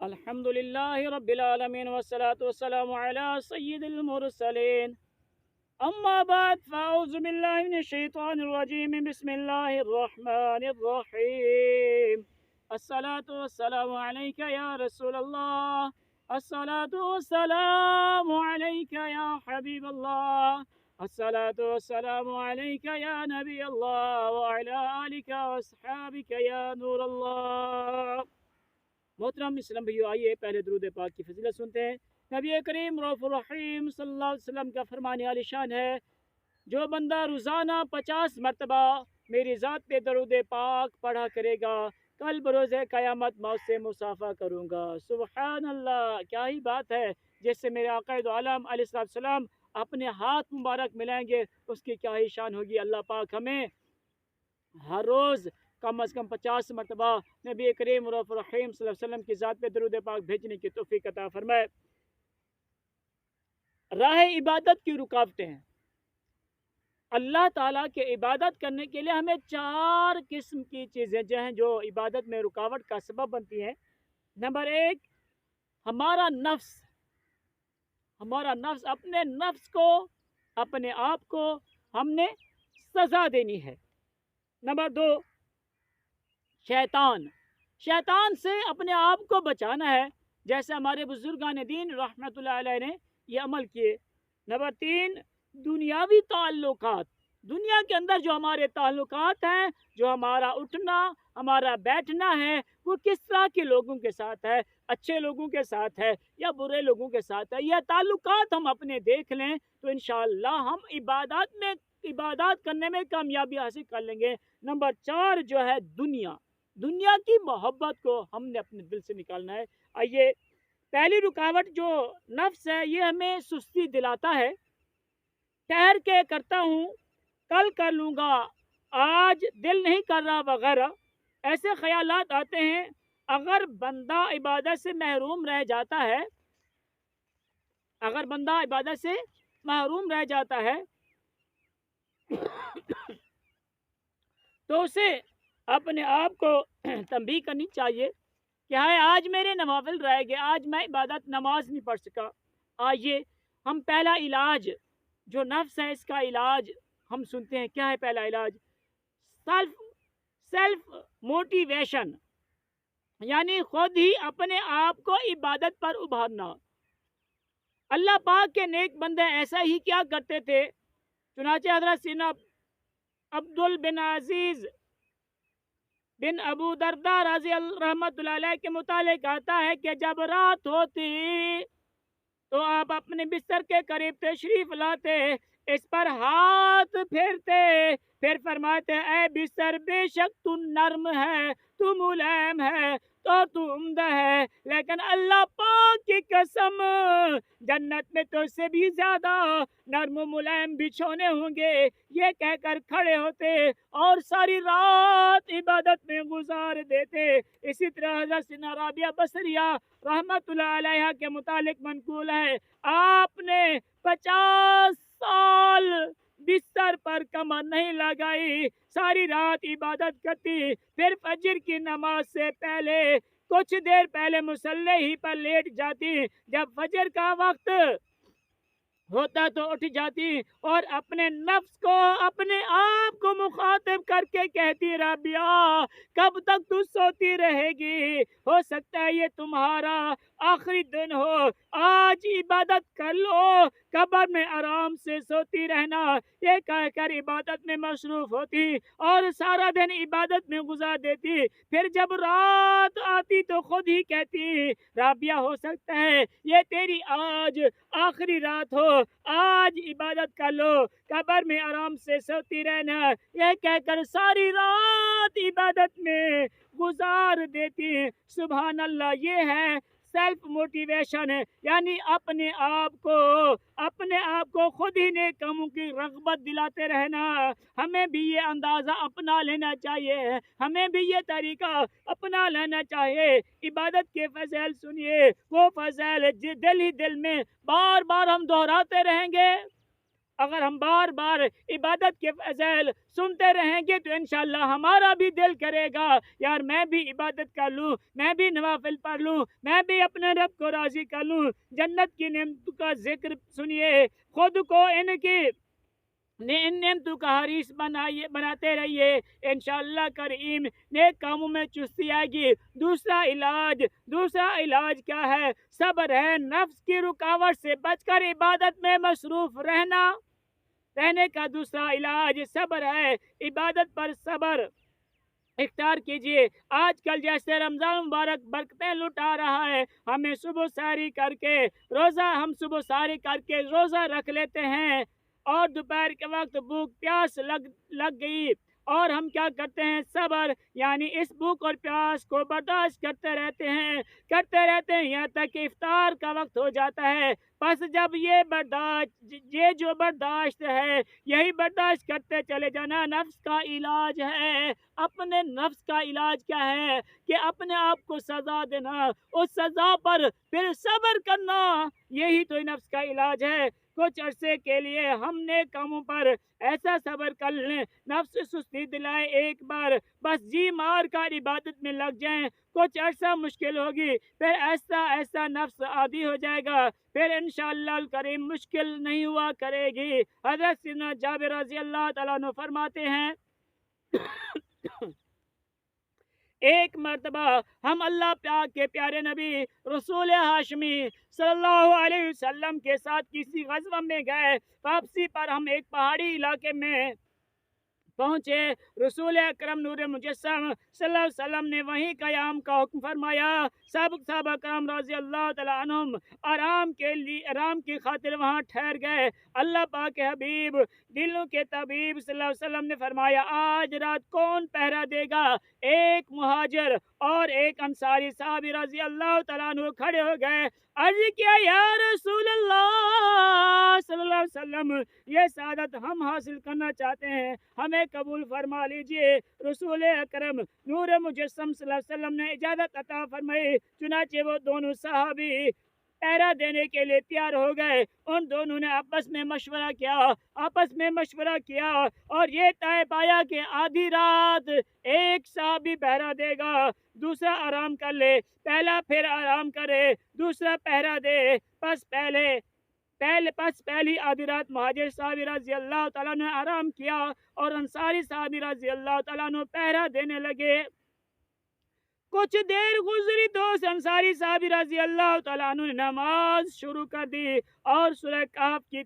الحمد لله رب العالمين والصلاة والسلام على سيد المرسلين أما بعد فأعوذ بالله من الشيطان الرجيم بسم الله الرحمن الرحيم الصلاة والسلام عليك يا رسول الله الصلاة والسلام عليك يا حبيب الله الصلاة والسلام عليك يا نبي الله وعلى آلك وأصحابك يا نور الله. محترم اسلام بھائیو، آئیے پہلے درود پاک کی فضیلت سنتے ہیں۔ نبی کریم رؤوف الرحیم صلی اللہ علیہ وسلم کا فرمان عالی شان ہے، جو بندہ روزانہ 50 مرتبہ میری ذات پہ درود پاک پڑھا کرے گا، کل بروز قیامت میں اس سے مصافحہ کروں گا۔ سبحان اللہ، کیا ہی بات ہے، جس سے میرے آقا دو عالم علیہ السلام اپنے ہاتھ مبارک ملائیں گے، اس کی کیا ہی شان ہوگی۔ اللہ پاک ہمیں ہر روز کم از کم 50 مرتبہ نبی کریم رؤوف الرحیم صلی اللہ علیہ وسلم کی ذات پہ درود پاک بھیجنے کی توفیق عطا فرمائے۔ راہ عبادت کی رکاوٹیں ہیں۔ اللہ تعالیٰ کے عبادت کرنے کے لیے ہمیں 4 قسم کی چیزیں جو عبادت میں رکاوٹ کا سبب بنتی ہیں۔ نمبر 1، ہمارا نفس اپنے نفس کو، اپنے آپ کو ہم نے سزا دینی ہے۔ نمبر 2، شیطان سے اپنے آپ کو بچانا ہے، جیسے ہمارے بزرگان دین رحمت اللہ علیہ نے یہ عمل کیے۔ نمبر 3، دنیاوی تعلقات، دنیا کے اندر جو ہمارے تعلقات ہیں، جو ہمارا اٹھنا ہمارا بیٹھنا ہے، وہ کس طرح کے لوگوں کے ساتھ ہے، اچھے لوگوں کے ساتھ ہے یا برے لوگوں کے ساتھ ہے۔ یہ تعلقات ہم اپنے دیکھ لیں تو انشاءاللہ ہم عبادات کرنے میں کامیابی حاصل کر لیں گے۔ نمبر 4 جو ہے دنیا کی محبت کو ہم نے اپنے دل سے نکالنا ہے۔ آئیے، پہلی رکاوٹ جو نفس ہے، یہ ہمیں سستی دلاتا ہے، ٹھہر کے کرتا ہوں، کل کر لوں گا، آج دل نہیں کر رہا وغیرہ، ایسے خیالات آتے ہیں۔ اگر بندہ عبادت سے محروم رہ جاتا ہے تو اسے اپنے آپ کو تنبیہ کرنی چاہیے کہ ہائے آج میرے نوافل رہ گئے، آج میں نماز نہیں پڑھ سکا۔ آئیے ہم پہلا علاج جو نفس ہے، اس کا علاج ہم سنتے ہیں۔ کیا ہے پہلا علاج؟ سیلف موٹیویشن، یعنی خود ہی اپنے آپ کو عبادت پر ابھارنا۔ اللہ پاک کے نیک بندے ایسا ہی کیا کرتے تھے۔ چنانچہ حضرت سیدنا عبدل بن عزیز بن ابو دردہ رضی اللہ رحمت اللہ علیہ کے متعلق آتا ہے کہ جب رات ہوتی تو آپ اپنے بستر کے قریب تشریف لاتے، اس پر ہاتھ پھیرتے، پھر فرماتے اے بستر، بے شک تو نرم ہے، تو ملائم ہے، تو عمدہ ہے، لیکن اللہ پاک کی قسم جنت میں تو اس سے بھی زیادہ نرم و ملائم بچھونے ہوں گے۔ یہ کہہ کر کھڑے ہوتے اور ساری رات عبادت میں گزار دیتے۔ اسی طرح حضرت سیدنا رابعہ بصریہ رحمت اللہ علیہ کے متعلق منقول ہے، آپ نے 50 سال بستر پر کمر نہیں لگائی، ساری رات عبادت کرتی، پھر فجر کی نماز سے پہلے کچھ دیر پہلے مصلی ہی پر لیٹ جاتی، جب فجر کا وقت ہوتا تو اٹھ جاتی اور اپنے نفس کو، اپنے آپ کو مخاطب کر کے کہتی رابعہ کب تک تو سوتی رہے گی، ہو سکتا ہے یہ تمہارا آخری دن ہو، آج عبادت کر لو، قبر میں آرام سے سوتی رہنا۔ یہ کہہ کر عبادت میں مصروف ہوتی اور سارا دن عبادت میں گزار دیتی، پھر جب رات آتی تو خود ہی کہتی رابعہ ہو سکتا ہے یہ تیری آج آخری رات ہو، آج عبادت کر لو، قبر میں آرام سے سوتی رہنا۔ یہ کہہ کر ساری رات عبادت میں گزار دیتی۔ سبحان اللہ، یہ ہے سیلف موٹیویشن، یعنی اپنے آپ کو خود ہی نیک کاموں کی رغبت دلاتے رہنا۔ ہمیں بھی یہ اندازہ اپنا لینا چاہیے، ہمیں بھی یہ طریقہ اپنا لینا چاہیے۔ عبادت کے فضائل سنیے، وہ فضائل دل ہی دل میں بار بار ہم دہراتے رہیں گے، اگر ہم بار بار عبادت کے فضائل سنتے رہیں گے تو انشاءاللہ ہمارا بھی دل کرے گا یار میں بھی عبادت کر لوں، میں بھی نوافل پڑھ لوں، میں بھی اپنے رب کو راضی کر لوں۔ جنت کی نعمتوں کا ذکر سنیے، خود کو ان نعمتوں کا حریص بناتے رہیے، انشاءاللہ کریم نیک کاموں میں چستی آئے گی۔ دوسرا علاج کیا ہے؟ صبر ہے۔ نفس کی رکاوٹ سے بچ کر عبادت میں مصروف رہنے کا دوسرا علاج صبر ہے۔ عبادت پر صبر اختیار کیجیے۔ آج کل جیسے رمضان مبارک برکتیں لٹا رہا ہے، ہم صبح ساری کر کے روزہ رکھ لیتے ہیں، اور دوپہر کے وقت بھوک پیاس لگ گئی، اور ہم کیا کرتے ہیں؟ صبر یعنی اس بھوک اور پیاس کو برداشت کرتے رہتے ہیں یہاں تک کہ افطار کا وقت ہو جاتا ہے۔ پس جب یہ جو برداشت ہے، یہی برداشت کرتے چلے جانا نفس کا علاج ہے۔ اپنے نفس کا علاج کیا ہے؟ کہ اپنے آپ کو سزا دینا، اس سزا پر پھر صبر کرنا، یہی تو نفس کا علاج ہے۔ کچھ عرصے کے لیے ہم نے کاموں پر ایسا صبر کر لیں، نفس سستی دلائے ایک بار، بس جی مار کر عبادت میں لگ جائیں۔ کچھ عرصہ مشکل ہوگی، پھر ایسا نفس عادی ہو جائے گا، پھر انشاءاللہ الکریم مشکل نہیں ہوا کرے گی۔ حضرت سیدنا جابر رضی اللہ تعالیٰ عنہ فرماتے ہیں ایک مرتبہ ہم اللہ پاک کے پیارے نبی رسول ہاشمی صلی اللہ علیہ وسلم کے ساتھ کسی غزوہ میں گئے۔ واپسی پر ہم ایک پہاڑی علاقے میں پہنچے۔ رسول اکرم نور مجسم صلی اللہ علیہ وسلم نے وہیں قیام کا حکم فرمایا۔ صحابہ کرام رضی اللہ تعالیٰ عنہم آرام کی خاطر وہاں ٹھہر گئے۔ اللہ پاک کے حبیب دلوں کے طبیب صلی اللہ علیہ وسلم نے فرمایا آج رات کون پہرا دے گا؟ ایک مہاجر اور ایک انصاری صحابی رضی اللہ تعالیٰ عنہ کھڑے ہو گئے، عرض کیا یا رسول اللہ صلی اللہ علیہ وسلم، یہ سعادت ہم حاصل کرنا چاہتے ہیں، ہمیں قبول فرما لیجئے۔ رسول اکرم نور مجسم صلی اللہ علیہ وسلم نے اجازت عطا فرمائی، چنانچہ وہ دونوں صحابی پہرا دینے کے لیے تیار ہو گئے۔ ان دونوں نے آپس میں مشورہ کیا اور یہ طے پایا کہ آدھی رات ایک صحابی پہرا دے گا، دوسرا آرام کر لے، پہلا پھر آرام کرے، دوسرا پہرا دے۔ پہلی آدھی رات مہاجر صحابی رضی اللہ تعالیٰ نے آرام کیا اور انصاری صحابی رضی اللہ تعالیٰ نے پہرا دینے لگے۔ کچھ دیر گزری تو انصاری صحابی رضی اللہ تعالیٰ عنہ نے نماز شروع کر دی اور سورہ کہف کی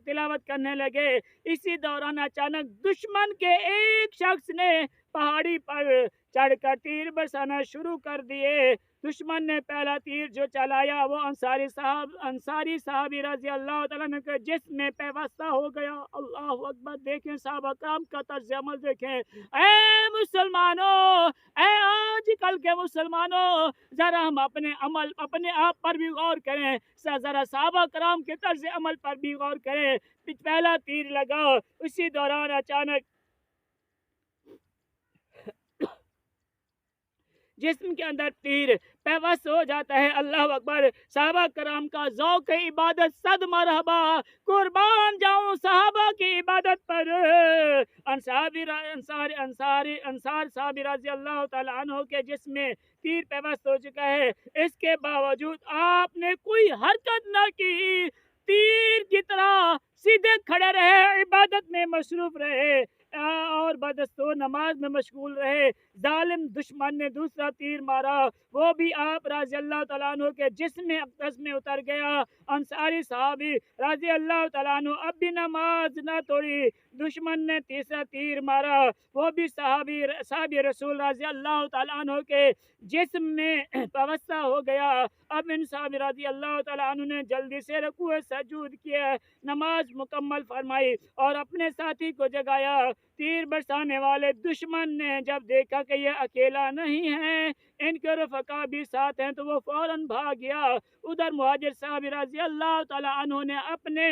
تلاوت کرنے لگے۔ اسی دوران اچانک دشمن کے ایک شخص نے پہاڑی پر چڑھ کر تیر برسانا شروع کر دیے۔ دشمن نے پہلا تیر جو چلایا وہ انصاری صحابی رضی اللہ تعالیٰ عنہ کے جسم میں پیوستہ ہو گیا۔ اللہ اکبر! دیکھیں صحابہ کرام کا طرز عمل دیکھیں۔ اے مسلمانوں، اے آج کل کے مسلمانوں، ذرا ہم اپنے آپ پر بھی غور کریں، ذرا صحابہ کرام کے طرز عمل پر بھی غور کریں۔ پہلا تیر لگا، اسی دوران اچانک جسم کے اندر تیر پیوست ہو جاتا ہے۔ اللہ اکبر! صحابہ کرام کا ذوق عبادت صد مرحبا، قربان جاؤں صحابہ کی عبادت پر۔ انصار صحابی رضی اللہ تعالیٰ عنہ کے جسم میں تیر پیوست ہو چکا ہے، اس کے باوجود آپ نے کوئی حرکت نہ کی، تیر کی طرح سیدھے کھڑے رہے، عبادت میں مصروف رہے اور بدستور نماز میں مشغول رہے۔ ظالم دشمن نے دوسرا تیر مارا، وہ بھی آپ رضی اللہ تعالیٰ عنہ کے جسم اقدس میں اتر گیا۔ انصاری صحابی رضی اللہ تعالیٰ عنہ اب بھی نماز نہ توڑی، دشمن نے تیسرا تیر مارا، وہ بھی صحابی رسول رضی اللہ تعالیٰ عنہ کے جسم میں پیوستہ ہو گیا۔ اب ان صحابی رضی اللہ تعالیٰ عنہ نے جلدی سے رکوع سجود کیا، نماز مکمل فرمائی اور اپنے ساتھی کو جگایا۔ تیر برسانے والے دشمن نے جب دیکھا کہ یہ اکیلا نہیں ہے، ان کے رفقا بھی ساتھ ہیں، تو وہ فوراً بھاگ گیا۔ ادھر مہاجر صحابی رضی اللہ تعالیٰ عنہ نے اپنے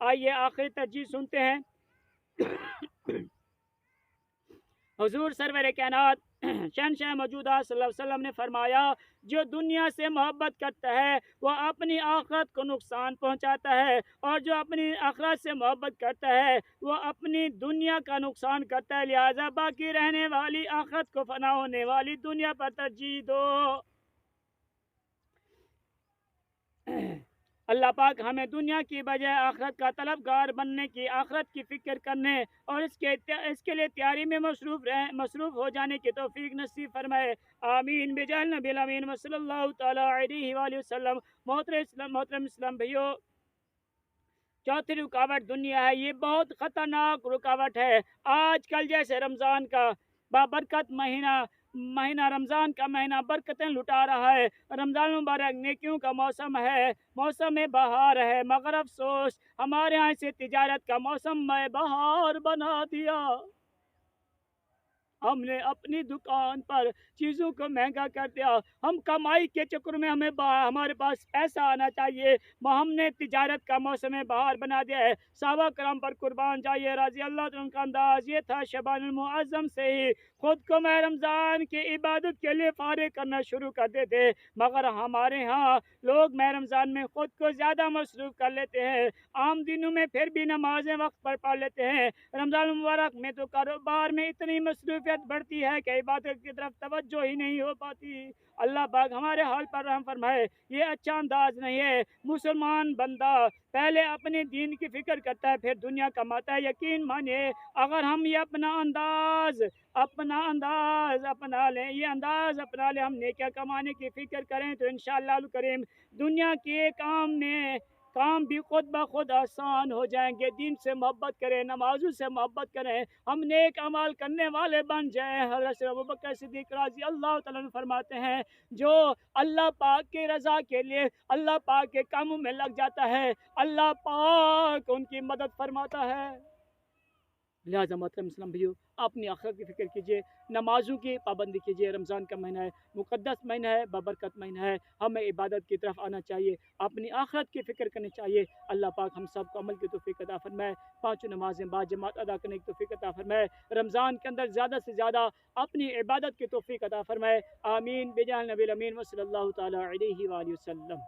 آئیے آخری ترجیح سنتے ہیں۔ حضور سرور کائنات شہنشاہ موجودہ صلی اللہ علیہ وسلم نے فرمایا، جو دنیا سے محبت کرتا ہے وہ اپنی آخرت کو نقصان پہنچاتا ہے، اور جو اپنی آخرت سے محبت کرتا ہے وہ اپنی دنیا کا نقصان کرتا ہے۔ لہذا باقی رہنے والی آخرت کو فنا ہونے والی دنیا پر ترجیح دو۔ اللہ پاک ہمیں دنیا کی بجائے آخرت کا طلبگار بننے کی، آخرت کی فکر کرنے اور اس کے لیے تیاری میں مصروف ہو جانے کی توفیق نصیب فرمائے۔ آمین بجاہ نبی الامین صلی اللہ تعالی علیہ وآلہ وسلم۔ محترم اسلام بھائیو، چوتھی رکاوٹ دنیا ہے۔ یہ بہت خطرناک رکاوٹ ہے۔ آج کل جیسے رمضان کا بابرکت مہینہ رمضان کا مہینہ برکتیں لٹا رہا ہے، رمضان مبارک نیکیوں کا موسم ہے، موسم بہار ہے، مگر افسوس ہمارے یہاں سے تجارت کا موسم میں بہار بنا دیا۔ ہم نے اپنی دکان پر چیزوں کو مہنگا کر دیا۔ ہم کمائی کے چکر میں ہمارے پاس پیسہ آنا چاہیے، ہم نے تجارت کا موسم بہار بنا دیا ہے۔ صحابہ کرام پر قربان جائیے رضی اللہ عنہ کا انداز یہ تھا، شعبان المعظم سے ہی خود کو ماہ رمضان کی عبادت کے لیے فارغ کرنا شروع کر دیتے، مگر ہمارے ہاں لوگ ماہ رمضان میں خود کو زیادہ مصروف کر لیتے ہیں۔ عام دنوں میں پھر بھی نمازیں وقت پر پڑھ لیتے ہیں، رمضان مبارک میں تو کاروبار میں اتنی مصروفیت بڑھتی ہے کہ عبادت کی طرف توجہ ہی نہیں ہو پاتی۔ اللہ پاک ہمارے حال پر رحم فرمائے۔ یہ اچھا انداز نہیں ہے۔ مسلمان بندہ پہلے اپنے دین کی فکر کرتا ہے، پھر دنیا کماتا ہے۔ یقین مانیے اگر ہم یہ اپنا انداز اپنا لیں، ہم نیکیاں کمانے کی فکر کریں تو انشاءاللہ الکریم دنیا کے کام بھی خود بخود آسان ہو جائیں گے۔ دین سے محبت کریں، نمازوں سے محبت کریں، ہم نیک عمال کرنے والے بن جائیں۔ حضرت ابوبکر صدیق رضی اللہ تعالیٰ عنہ فرماتے ہیں، جو اللہ پاک کی رضا کے لیے اللہ پاک کے کاموں میں لگ جاتا ہے، اللہ پاک ان کی مدد فرماتا ہے۔ لہٰذا محترم اسلام بھائیو، اپنی آخرت کی فکر کیجیے، نمازوں کی پابندی کیجیے۔ رمضان کا مہینہ ہے، مقدس مہینہ ہے، بابرکت مہینہ ہے، ہمیں عبادت کی طرف آنا چاہیے، اپنی آخرت کی فکر کرنی چاہیے۔ اللہ پاک ہم سب کو عمل کی توفیق عطا فرمائے، پانچوں نمازیں باجماعت ادا کرنے کی توفیق عطا فرمائے، رمضان کے اندر زیادہ سے زیادہ اپنی عبادت کی توفیق عطا فرمائے۔ آمین بجاہ نبی الامین صلی اللہ تعالی علیہ وآلہ وسلم۔